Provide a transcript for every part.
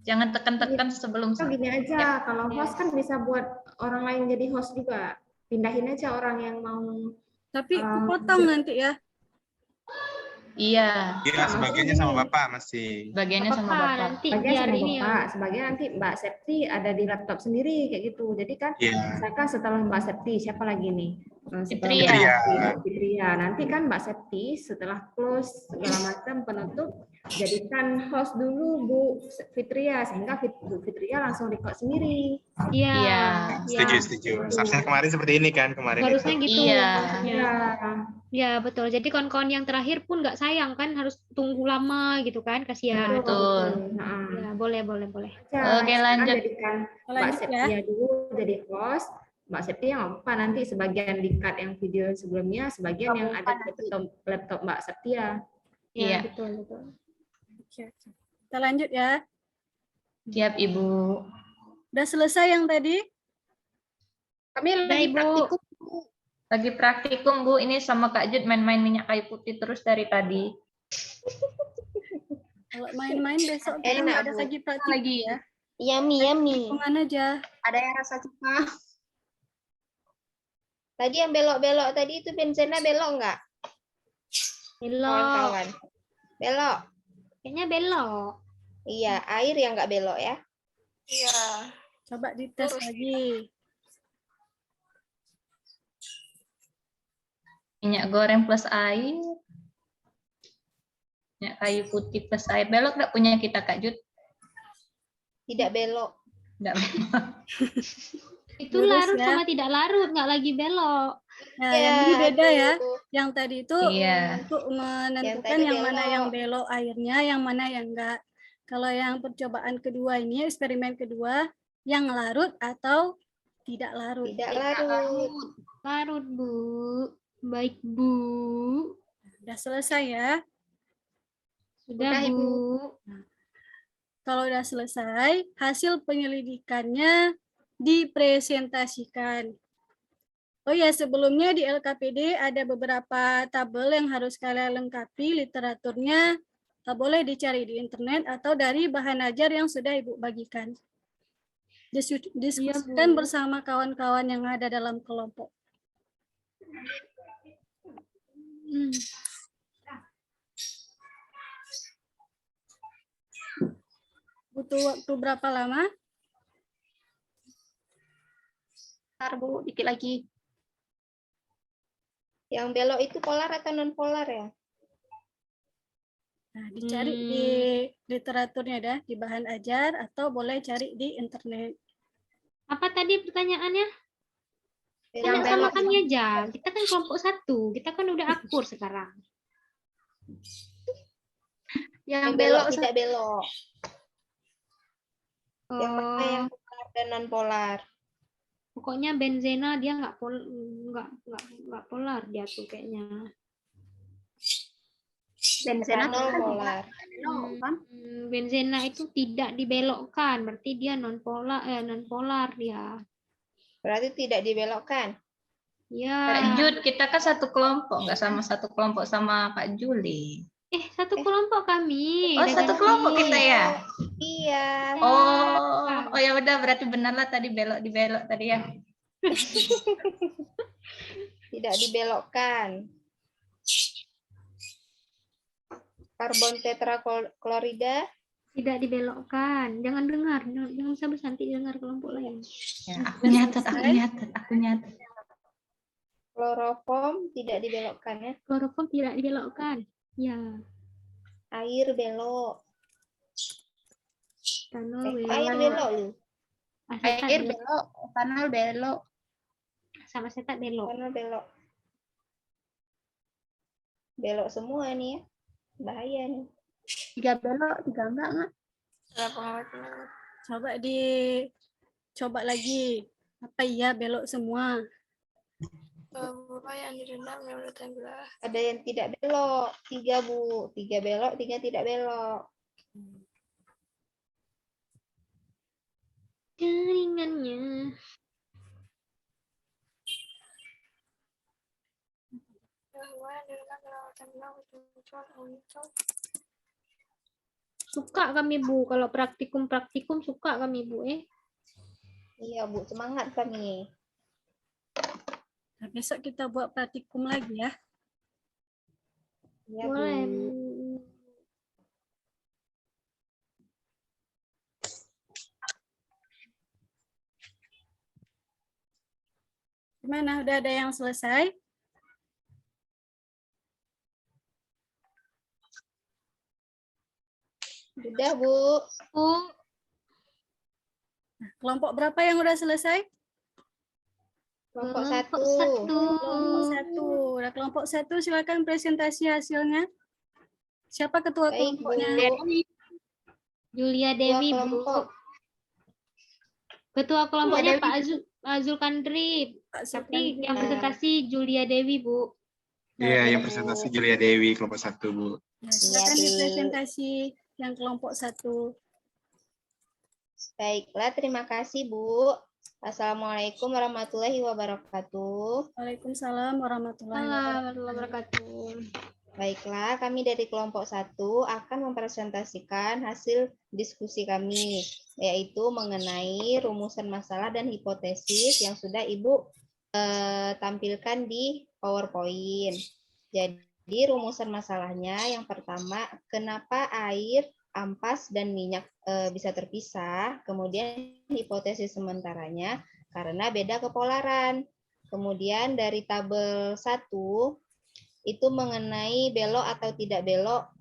Jangan tekan-tekan sebelum. Atau gini aja, kalau host kan bisa buat orang lain jadi host juga. Pindahin aja orang yang mau. Tapi kepotong nanti ya. Iya. Iya, sebagiannya sama Bapak masih. Bagiannya sama Apa Bapak. nanti Sebagian biar sama ini Bapak, yang sebagian nanti Mbak Septi ada di laptop sendiri kayak gitu. Jadi kan, Iya. misalkan setelah Mbak Septi, siapa lagi nih? Setelah Fitria. Mbak Septi, Fitria. Nanti kan Mbak Septi setelah close segala macam penutup, jadikan host dulu Bu Fitria, sehingga Bu Fitria langsung record sendiri. iya. Iya. Setuju, setuju. Seharusnya kemarin seperti ini kan kemarin. Harusnya itu. gitu. Iya. harusnya. Ya, Ya betul. Jadi kawan-kawan yang terakhir pun nggak sayang kan harus tunggu lama gitu kan, kasihan. Betul. Ya boleh. Ya, Oke, sekarang lanjut. jadikan Mbak Lanjut ya. Septia dulu jadi host. Mbak Septia nggak apa nanti sebagian di-cut yang video sebelumnya, sebagian yang ada di laptop Mbak Septia. Ya Iya. betul. Oke. Kita lanjut ya. Siap, Ibu. Udah selesai yang tadi? Kami Udah, lagi Ibu. praktikum. Lagi praktikum, Bu. Ini sama Kak Jud main-main minyak kayu putih terus dari tadi. Kalau main-main besok kita Enak, nggak ada Bu. lagi praktik ya. Yummy. Lingkungan aja. Ada yang rasa cuka. Tadi yang belok-belok tadi itu benzena belok nggak? Belok. Kawan-kawan. Belok. Kayaknya belok. Iya, air yang nggak belok ya. Iya. Coba dites lagi. Minyak goreng plus air. Minyak kayu putih plus air. Belok nggak punya kita, Kak Jud? Tidak belok. Nggak belok. Itu Lurus larut ya. sama tidak larut, nggak lagi belok. Nah, yang ini beda ya. aduh. Yang tadi itu Iya. untuk menentukan tadi yang mana belok. yang belok airnya, yang mana yang enggak. Kalau yang percobaan kedua ini, eksperimen kedua, yang larut atau tidak larut. Tidak larut. Larut, Bu. Baik, Bu. Udah selesai ya. Sudah, Udah, Bu. Kalau udah selesai, hasil penyelidikannya dipresentasikan. Oh ya, sebelumnya di LKPD ada beberapa tabel yang harus kalian lengkapi, literaturnya boleh dicari di internet atau dari bahan ajar yang sudah Ibu bagikan. Diskusikan Bu. bersama kawan-kawan yang ada dalam kelompok. Butuh waktu berapa lama? Bentar, Bu, dikit lagi. Yang belok itu polar atau non polar ya? Nah, dicari di literaturnya dah, di bahan ajar atau boleh cari di internet. Apa tadi pertanyaannya? Yang Tanya sama kami aja. Kita kan kelompok 1. Kita kan udah akur sekarang. Yang belok tidak belok. Yang mana Oh, yang polar dan non polar? pokoknya benzena dia nggak polar dia tuh kayaknya. Benzena non polar. Benzena itu tidak dibelokkan, berarti dia non polar dia. Berarti tidak dibelokkan. Ya. Kak Jud, kita kan satu kelompok, nggak sama satu kelompok sama Kak Juli. Satu kelompok kami. Oh, satu kelompok kita ya? Iya. Oh ya udah, berarti benar lah tadi dibelok tadi ya. Tidak dibelokkan. Karbon tetraklorida Tidak dibelokkan. Jangan bisa bersanti dengar kelompok lain. Ya, aku nyatet. kloroform tidak dibelokkan ya. Kloroform tidak dibelokkan. Ya. Air belok. Etanol Air belok lu. Asetat Air belok, etanol belok. sama asetat belok. Etanol belok. Belok semua nih ya. Bahaya nih. 3 belok, 3 enggak nggak? Coba lagi. Apa iya belok semua? Bapak yang direndam yang udah tenggelam. Ada yang tidak belok, 3 Bu. 3 belok, 3 tidak belok. Jaringannya. Bahwa yang direndam yang udah tenggelam itu muncul untuk Suka kami Bu, kalau praktikum suka kami Bu. Iya Bu, semangat kami. Nah, besok kita buat praktikum lagi ya. Iya Boleh Bu. Bu. Gimana? Udah ada yang selesai? Sudah Bu. Bu, Nah, kelompok berapa yang udah selesai? Kelompok kelompok 1. satu. Kelompok 1. Nah, kelompok 1 silakan presentasi hasilnya. Siapa ketua Baik Bu. kelompoknya? Julia Ketua Dewi Bu. kelompok. Ketua kelompoknya Dewi. Pak Zulkandri. Pak Tapi Sulkandri. yang presentasi Julia Dewi Bu. Iya, yang Bu. presentasi Julia Dewi, kelompok 1, Bu. Nah, silakan Iya, Bu. dipresentasi yang kelompok 1. Baiklah, terima kasih Bu. Assalamualaikum warahmatullahi wabarakatuh. Waalaikumsalam warahmatullahi wabarakatuh. Warahmatullahi wabarakatuh. Baiklah, kami dari kelompok 1 akan mempresentasikan hasil diskusi kami, yaitu mengenai rumusan masalah dan hipotesis yang sudah Ibu tampilkan di PowerPoint. Jadi rumusan masalahnya yang pertama, kenapa air, ampas, dan minyak bisa terpisah. Kemudian hipotesis sementaranya karena beda kepolaran. Kemudian dari tabel 1, itu mengenai belok atau tidak belok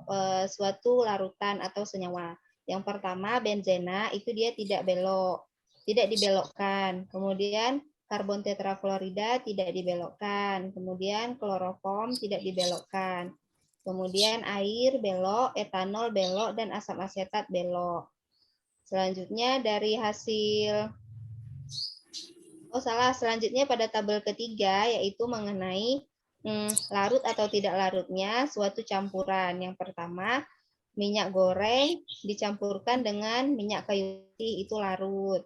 suatu larutan atau senyawa. Yang pertama benzena itu dia tidak belok, tidak dibelokkan. Kemudian karbon tetrafluorida tidak dibelokkan. Kemudian kloroform tidak dibelokkan. Kemudian air belok, etanol belok, dan asam asetat belok. Selanjutnya dari hasil selanjutnya pada tabel ketiga yaitu mengenai larut atau tidak larutnya suatu campuran. Yang pertama, minyak goreng dicampurkan dengan minyak kayu putih, itu larut.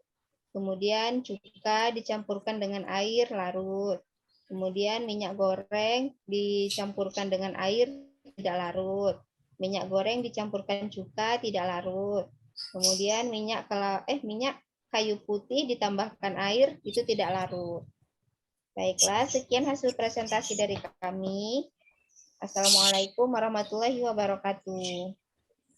Kemudian cuka dicampurkan dengan air, larut. Kemudian minyak goreng dicampurkan dengan air, tidak larut. Minyak goreng dicampurkan cuka, tidak larut. Kemudian minyak kayu putih ditambahkan air, itu tidak larut. Baiklah, sekian hasil presentasi dari kami. Assalamualaikum warahmatullahi wabarakatuh.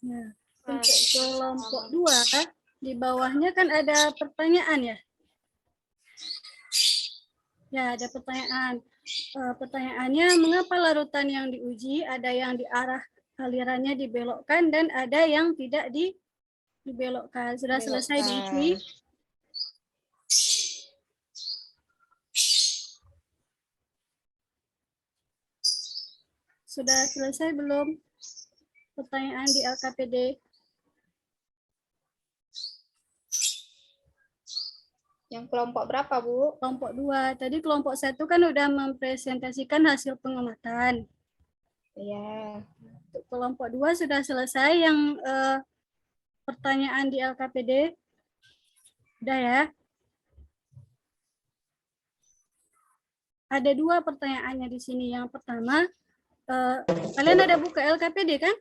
Nah, untuk kelompok 2, di bawahnya kan ada pertanyaan ya? Ya, ada pertanyaan. Pertanyaannya, mengapa larutan yang diuji ada yang di arah alirannya dibelokkan dan ada yang tidak dibelokkan? Sudah selesai diisi? Sudah selesai belum pertanyaan di LKPD? Yang kelompok berapa, Bu? Kelompok 2. Tadi kelompok 1 kan udah mempresentasikan hasil pengamatan. Iya. Untuk kelompok 2 sudah selesai yang pertanyaan di LKPD. Udah ya? Ada 2 pertanyaannya di sini. Yang pertama, kalian ada buka LKPD kan?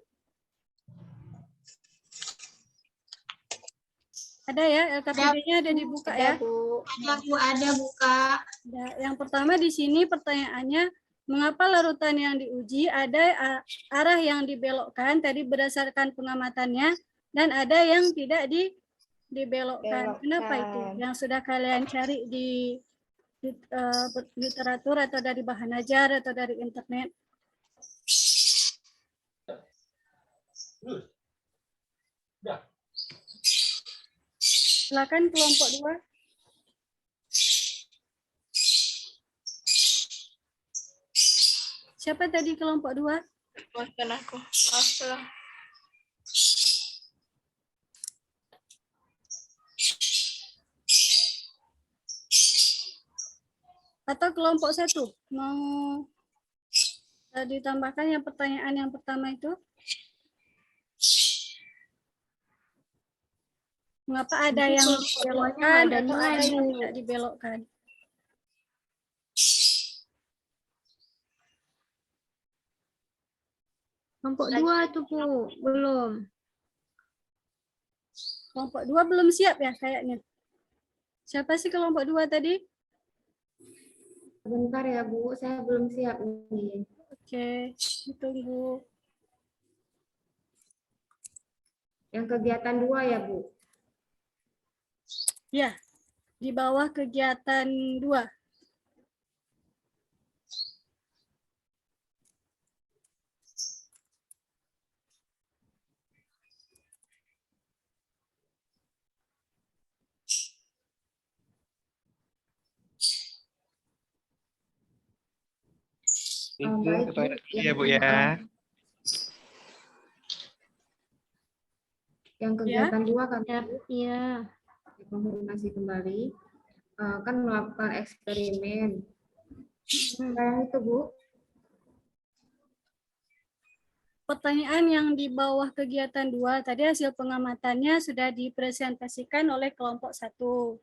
Ada ya, LKPD-nya ada dibuka ya? Bu. Ada Bu, ada buka. Yang pertama di sini pertanyaannya, mengapa larutan yang diuji ada arah yang dibelokkan tadi berdasarkan pengamatannya dan ada yang tidak dibelokkan. Kenapa itu? Yang sudah kalian cari di literatur atau dari bahan ajar atau dari internet? Silakan kelompok 2. Siapa tadi kelompok 2? Maafkan aku. Maafkan. Atau kelompok 1? Mau ditambahkan yang pertanyaan yang pertama itu? Mengapa ada yang dibelokkan atau ada yang tidak dibelokkan? Kelompok 2 tuh Bu, belum. Kelompok 2 belum siap ya kayaknya. Siapa sih kelompok 2 tadi? Sebentar ya Bu, saya belum siap nih. Oke, tunggu. Yang kegiatan 2 ya Bu. Ya, di bawah kegiatan 2. Baik Bu. Iya Bu ya. Yang kegiatan 2 kan Ya, Bu, iya. konfirmasi kembali. Kan melakukan eksperimen. Kayak itu Bu. Pertanyaan yang di bawah kegiatan 2 tadi hasil pengamatannya sudah dipresentasikan oleh kelompok 1.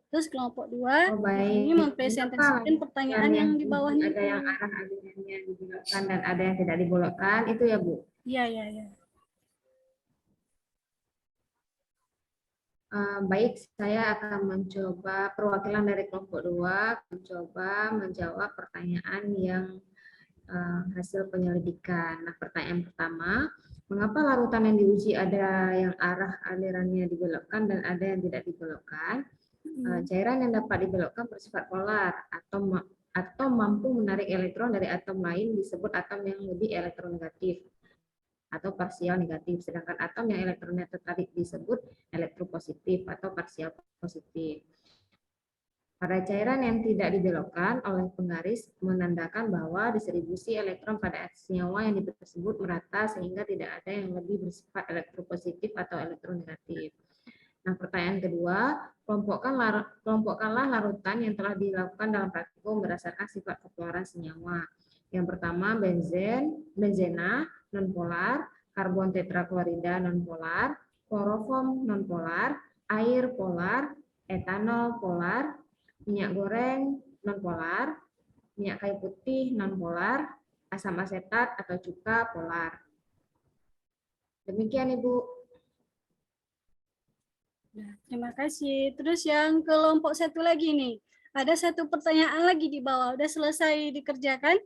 Terus kelompok 2 Oh baik. ini mempresentasikan pertanyaan yang di bawahnya. Ada yang arah alirannya dibelokkan dan ada yang tidak dibelokkan, itu ya Bu. Iya, iya, iya. Baik, saya akan mencoba perwakilan dari kelompok 2 mencoba menjawab pertanyaan yang hasil penyelidikan. Nah, pertanyaan pertama, mengapa larutan yang diuji ada yang arah alirannya dibelokkan dan ada yang tidak dibelokkan? Cairan yang dapat dibelokkan bersifat polar atau mampu menarik elektron dari atom lain disebut atom yang lebih elektronegatif atau parsial negatif, sedangkan atom yang elektronnya tertarik disebut elektropositif atau parsial positif. Pada cairan yang tidak dibelokkan oleh penggaris menandakan bahwa distribusi elektron pada senyawa yang tersebut merata sehingga tidak ada yang lebih bersifat elektropositif atau elektronegatif. Nah, pertanyaan kedua, kelompokkanlah larutan yang telah dilakukan dalam praktikum berdasarkan sifat kepolaran senyawa. Yang pertama, benzena nonpolar, karbon tetraklorida nonpolar, kloroform nonpolar, air polar, etanol polar, minyak goreng nonpolar, minyak kayu putih nonpolar, asam asetat atau cuka polar. Demikian Ibu. Nah, terima kasih. Terus yang kelompok 1 lagi nih. Ada satu pertanyaan lagi di bawah. Udah selesai dikerjakan?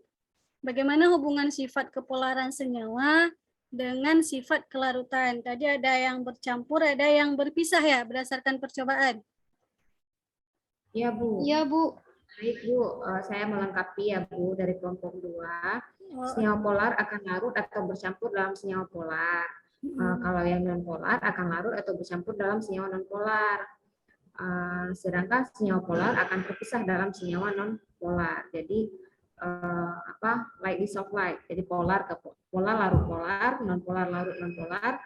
Bagaimana hubungan sifat kepolaran senyawa dengan sifat kelarutan? Tadi ada yang bercampur, ada yang berpisah ya berdasarkan percobaan. Iya Bu. Iya, Bu. Baik Bu, saya melengkapi ya Bu dari kelompok 2. Senyawa polar akan larut atau bercampur dalam senyawa polar. Kalau yang non polar akan larut atau bercampur dalam senyawa non polar. Sedangkan senyawa polar akan terpisah dalam senyawa non polar. Jadi light dissolve light. Jadi polar ke polar larut polar, non polar larut non polar.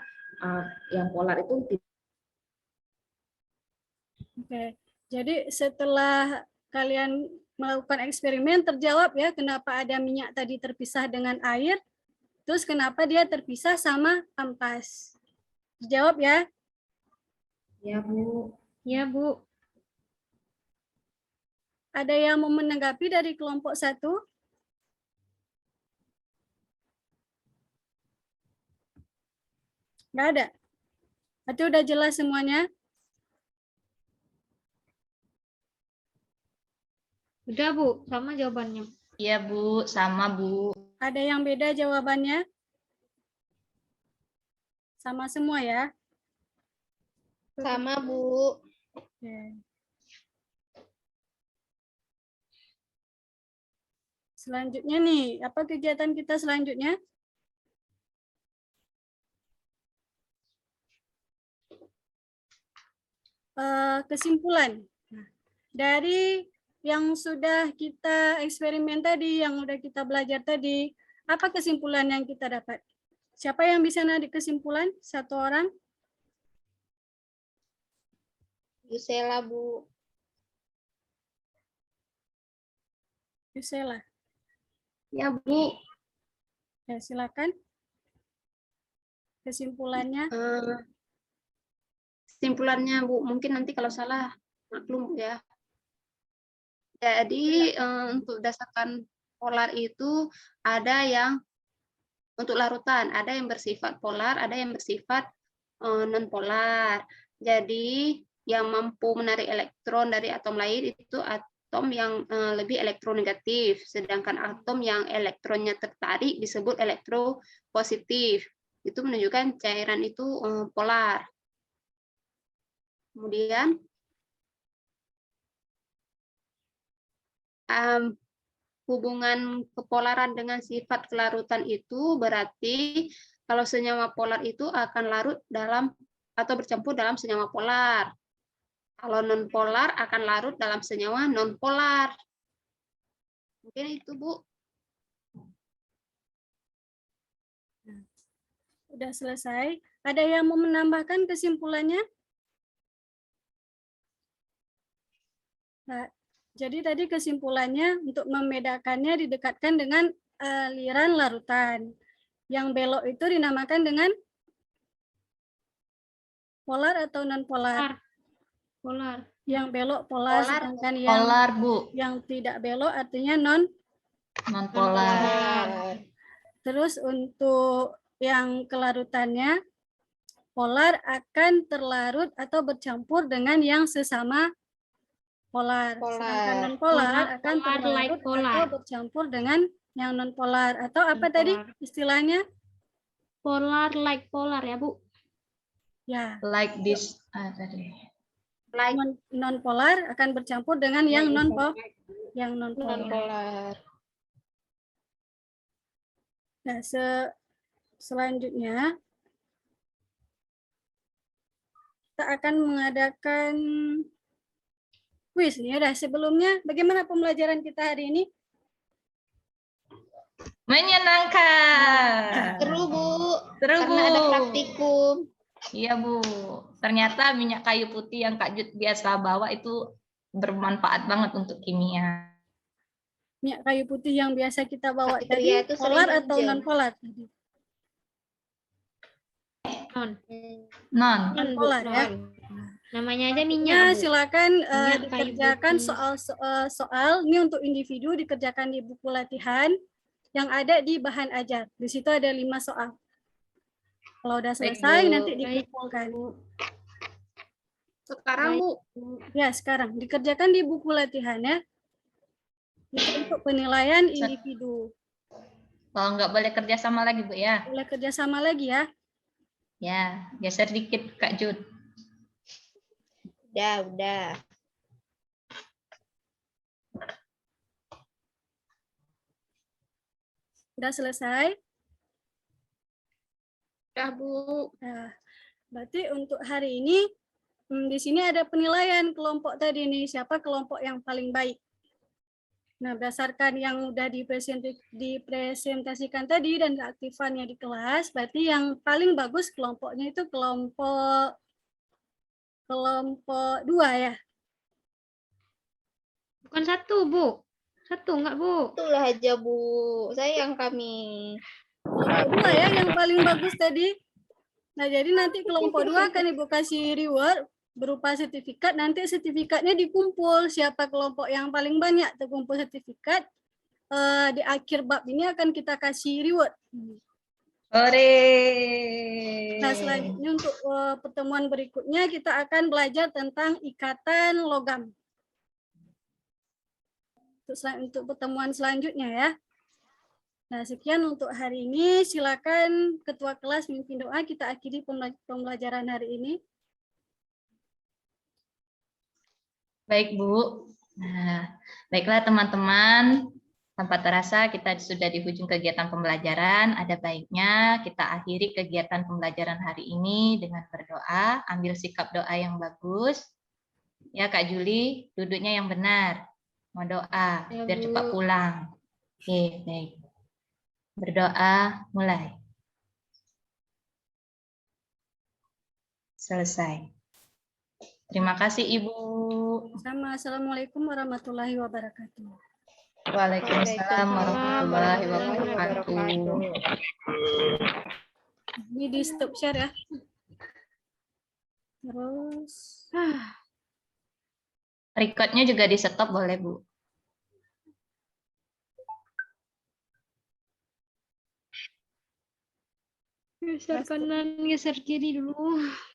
Yang polar itu tidak. Oke. Jadi setelah kalian melakukan eksperimen terjawab ya kenapa ada minyak tadi terpisah dengan air, terus kenapa dia terpisah sama ampas. Dijawab ya. Ya Bu. Iya, Bu. Ada yang mau menanggapi dari kelompok 1? Nggak ada? Berarti udah jelas semuanya? Udah, Bu. Sama jawabannya. Iya Bu, sama Bu. Ada yang beda jawabannya? Sama semua ya? Sama Bu. Oke. Selanjutnya nih, apa kegiatan kita selanjutnya? Kesimpulan. Nah, dari yang sudah kita eksperimen tadi, yang sudah kita belajar tadi, apa kesimpulan yang kita dapat? Siapa yang bisa narik kesimpulan? Satu orang? Yusela Bu. Yusela. Ya, Bu. Ya, silakan. Kesimpulannya. Kesimpulannya, Bu, mungkin nanti kalau salah maklum ya. Jadi untuk dasarkan polar itu ada yang untuk larutan, ada yang bersifat polar, ada yang bersifat non polar. Jadi yang mampu menarik elektron dari atom lain itu atom yang lebih elektronegatif, sedangkan atom yang elektronnya tertarik disebut elektropositif. Itu menunjukkan cairan itu polar. Kemudian hubungan kepolaran dengan sifat kelarutan itu berarti kalau senyawa polar itu akan larut dalam atau bercampur dalam senyawa polar. Kalau non-polar akan larut dalam senyawa non-polar. Mungkin itu, Bu. Udah selesai. Ada yang mau menambahkan kesimpulannya? Nah, jadi tadi kesimpulannya untuk membedakannya didekatkan dengan aliran larutan. Yang belok itu dinamakan dengan polar atau non-polar. Polar. Yang belok polar, Polar. sedangkan yang Polar, Bu. tidak belok artinya Non-polar. Terus untuk yang kelarutannya, polar akan terlarut atau bercampur dengan yang sesama polar. Sedangkan Polar. non-polar akan Polar, terlarut like polar. atau bercampur dengan yang non-polar. Atau apa tadi Non-polar. istilahnya? Polar like polar ya, Bu. Ya, Like this. Tadi. Like non-polar akan bercampur dengan yang non-polar. Non-polar. Nah, selanjutnya kita akan mengadakan kuis nih. Udah sebelumnya bagaimana pembelajaran kita hari ini? Menyenangkan. Seru, Bu. Seru, Karena Bu. ada praktikum. Iya, Bu. Ternyata minyak kayu putih yang Kak Jud biasa bawa itu bermanfaat banget untuk kimia. Minyak kayu putih yang biasa kita bawa Kak tadi Fitria itu sering polar atau minjem. non-polar? Non. Non. Non-polar ya. Namanya aja minyak, Nah, Bu. silakan Minyak kayu dikerjakan putih. soal ini untuk individu dikerjakan di buku latihan yang ada di bahan ajar. Di situ ada 5 soal. Kalau udah Baik, selesai Bu. nanti dikumpulkan. sekarang, Bu. Ya, sekarang dikerjakan di buku latihan ya. Itu untuk penilaian individu. Kalau nggak boleh kerja sama lagi, Bu ya. Boleh kerjasama lagi ya. Ya, geser dikit Kak Jud. Udah. Udah selesai. Udah, Bu. Nah, berarti untuk hari ini di sini ada penilaian kelompok tadi nih, siapa kelompok yang paling baik. Nah, berdasarkan yang udah dipresentasikan tadi dan keaktifannya di kelas, berarti yang paling bagus kelompoknya itu kelompok 2 ya. Bukan 1, Bu. 1 enggak, Bu? Itulah aja, Bu. Sayang kami. Kelompok 2 ya yang paling bagus tadi. Nah, jadi nanti kelompok 2 akan Ibu kasih reward berupa sertifikat. Nanti sertifikatnya dikumpul. Siapa kelompok yang paling banyak terkumpul sertifikat, di akhir bab ini akan kita kasih reward. Ore. Nah, selanjutnya untuk pertemuan berikutnya kita akan belajar tentang ikatan logam. Untuk pertemuan selanjutnya ya. Nah, sekian untuk hari ini. Silakan Ketua Kelas memimpin doa, kita akhiri pembelajaran hari ini. Baik, Bu. Nah, baiklah teman-teman. Tanpa terasa kita sudah di ujung kegiatan pembelajaran. Ada baiknya kita akhiri kegiatan pembelajaran hari ini dengan berdoa. Ambil sikap doa yang bagus. Ya, Kak Juli, duduknya yang benar. Mau doa, Ya, biar Bu. cepat pulang. Oke, baik. Berdoa, mulai. Selesai. Terima kasih, Ibu. Sama, Assalamualaikum warahmatullahi wabarakatuh. Waalaikumsalam warahmatullahi wabarakatuh. Ini di stop share ya. Terus Recordnya juga di stop boleh, Bu. Geser kanan, geser kiri dulu.